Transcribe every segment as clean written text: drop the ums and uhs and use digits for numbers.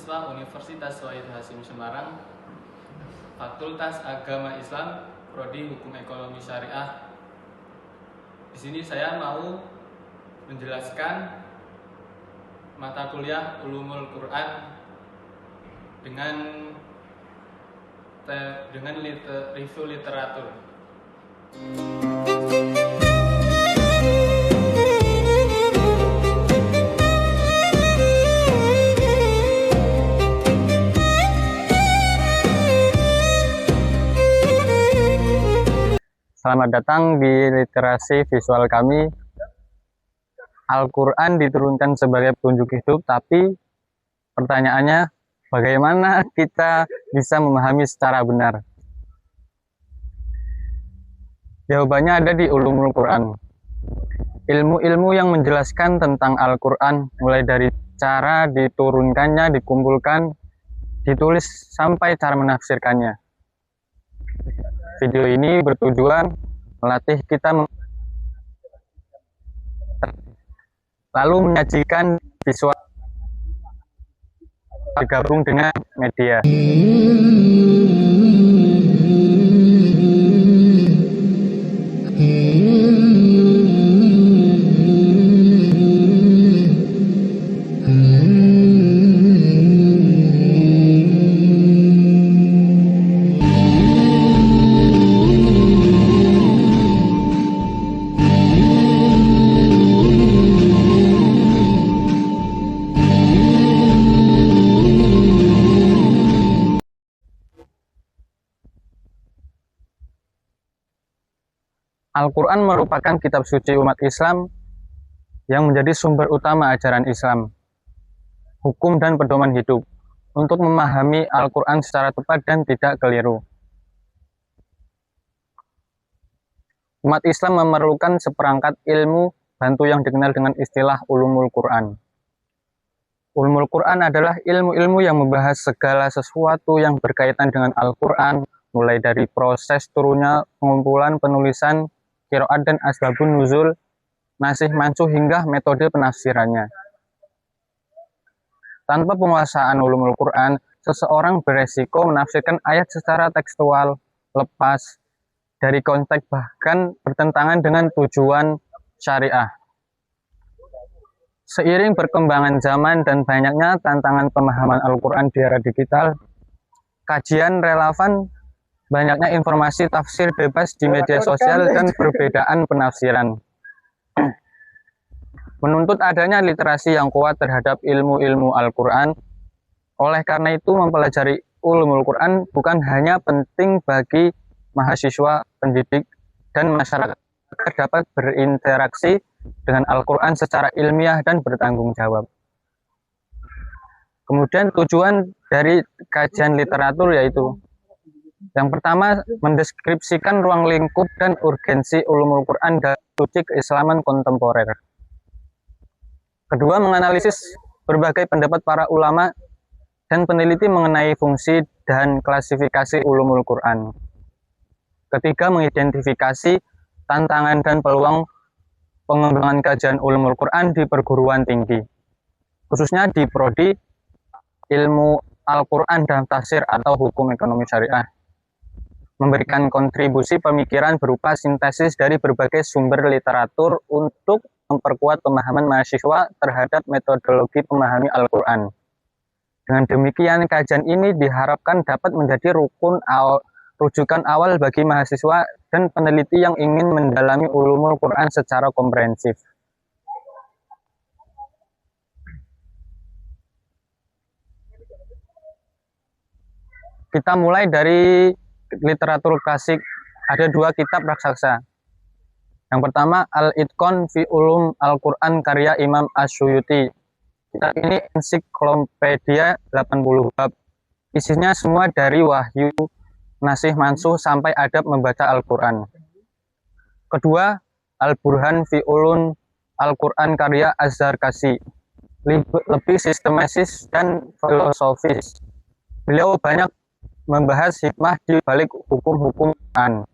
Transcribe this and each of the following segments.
mahasiswa Universitas Wahid Hasyim Semarang, Fakultas Agama Islam, Prodi Hukum Ekonomi Syariah. Di sini saya mau menjelaskan mata kuliah Ulumul Quran dengan review literatur. Selamat datang di literasi visual kami. Al-Quran diturunkan sebagai petunjuk hidup, tapi pertanyaannya, bagaimana kita bisa memahami secara benar? Jawabannya ada di Ulumul Quran. Ilmu-ilmu yang menjelaskan tentang Al-Quran, mulai dari cara diturunkannya, dikumpulkan, ditulis, sampai cara menafsirkannya. Video ini bertujuan melatih kita lalu menyajikan visual bergabung dengan media. Al-Quran merupakan kitab suci umat Islam yang menjadi sumber utama ajaran Islam, hukum dan pedoman hidup. Untuk memahami Al-Quran secara tepat dan tidak keliru, umat Islam memerlukan seperangkat ilmu bantu yang dikenal dengan istilah Ulumul Quran. Ulumul Quran adalah ilmu-ilmu yang membahas segala sesuatu yang berkaitan dengan Al-Quran, mulai dari proses turunnya, pengumpulan, penulisan, qiraat dan asbabun nuzul, nasih mansuh hingga metode penafsirannya. Tanpa penguasaan ulumul Quran, seseorang beresiko menafsirkan ayat secara tekstual, lepas dari konteks, bahkan bertentangan dengan tujuan syariah. Seiring perkembangan zaman dan banyaknya tantangan pemahaman Al-Quran di era digital, kajian relevan, banyaknya informasi tafsir bebas di media sosial dan perbedaan penafsiran menuntut adanya literasi yang kuat terhadap ilmu-ilmu Al-Quran. Oleh karena itu, mempelajari ulumul Quran bukan hanya penting bagi mahasiswa, pendidik, dan masyarakat agar dapat berinteraksi dengan Al-Quran secara ilmiah dan bertanggung jawab. Kemudian tujuan dari kajian literatur yaitu: yang pertama, mendeskripsikan ruang lingkup dan urgensi ulumul Quran dan studi keislaman kontemporer. Kedua, menganalisis berbagai pendapat para ulama dan peneliti mengenai fungsi dan klasifikasi ulumul Quran. Ketiga, mengidentifikasi tantangan dan peluang pengembangan kajian ulumul Quran di perguruan tinggi, khususnya di Prodi Ilmu Al-Quran dan Tafsir atau Hukum Ekonomi Syariah. Memberikan kontribusi pemikiran berupa sintesis dari berbagai sumber literatur untuk memperkuat pemahaman mahasiswa terhadap metodologi memahami Al-Quran. Dengan demikian, kajian ini diharapkan dapat menjadi rujukan awal bagi mahasiswa dan peneliti yang ingin mendalami ulumul Quran secara komprehensif. Kita mulai dari literatur klasik. Ada dua kitab raksasa. Yang pertama, Al-Itqan fi Ulum Al-Quran karya Imam Asyuyuti. Kitab ini ensiklopedia 80 bab. Isinya semua dari wahyu, nasih mansuh sampai adab membaca Al-Quran. Kedua, Al-Burhan fi Ulum Al-Quran karya Az-Zarkasi. Lebih sistematis dan filosofis. Beliau banyak membahas hikmah di balik hukum-hukum Quran.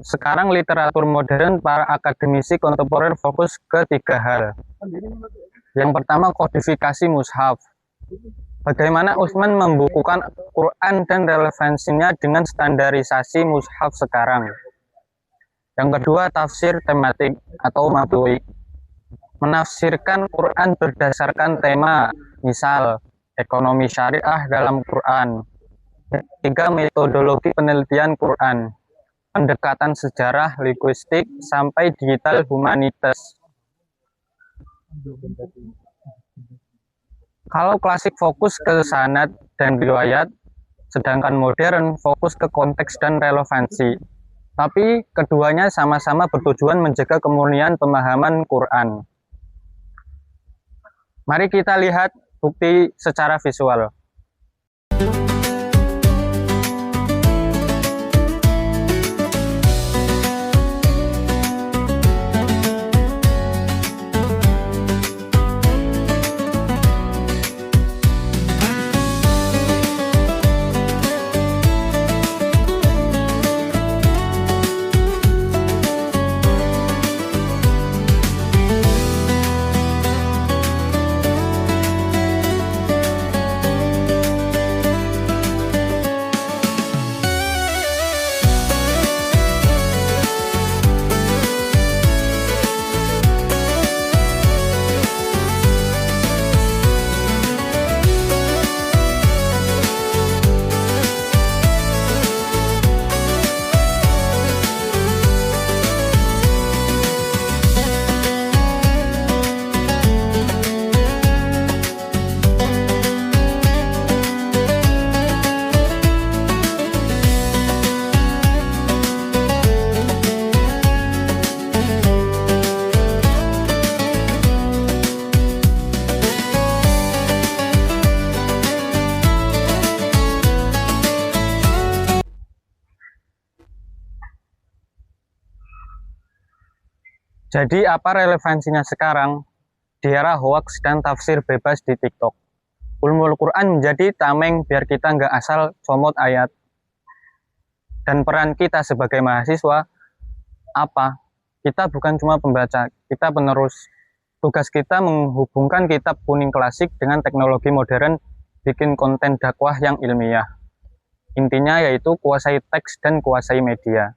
sekarang literatur modern para akademisi kontemporer fokus ke 3 hal. Yang pertama, kodifikasi mushaf. Bagaimana Utsman membukukan Quran dan relevansinya dengan standarisasi mushaf sekarang. Yang kedua, tafsir tematik atau mabui. Menafsirkan Quran berdasarkan tema, misal ekonomi syariah dalam Quran. Ketiga, metodologi penelitian Quran, pendekatan sejarah, linguistik, sampai digital humanitas. Kalau klasik fokus ke sanad dan riwayat, sedangkan modern fokus ke konteks dan relevansi. Tapi keduanya sama-sama bertujuan menjaga kemurnian pemahaman Quran. Mari kita lihat bukti secara visual. Jadi apa relevansinya sekarang di era hoax dan tafsir bebas di TikTok? Ulumul Quran menjadi tameng biar kita nggak asal comot ayat. Dan peran kita sebagai mahasiswa apa? Kita bukan cuma pembaca, kita penerus. Tugas kita menghubungkan kitab kuning klasik dengan teknologi modern, bikin konten dakwah yang ilmiah. Intinya yaitu kuasai teks dan kuasai media.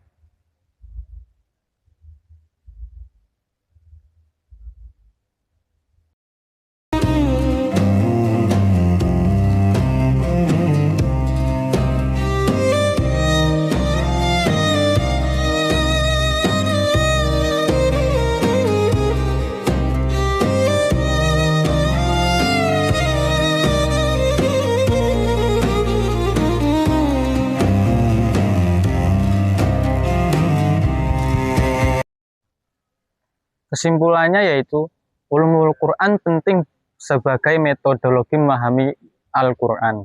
Kesimpulannya yaitu, ulumul Quran penting sebagai metodologi memahami Al-Quran.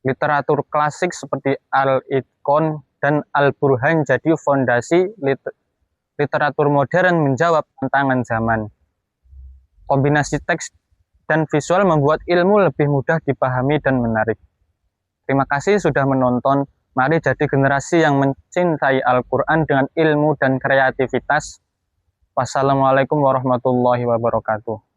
Literatur klasik seperti Al-Itqan dan Al-Burhan jadi fondasi literatur modern menjawab tantangan zaman. Kombinasi teks dan visual membuat ilmu lebih mudah dipahami dan menarik. Terima kasih sudah menonton. Mari jadi generasi yang mencintai Al-Quran dengan ilmu dan kreativitas. Wassalamualaikum warahmatullahi wabarakatuh.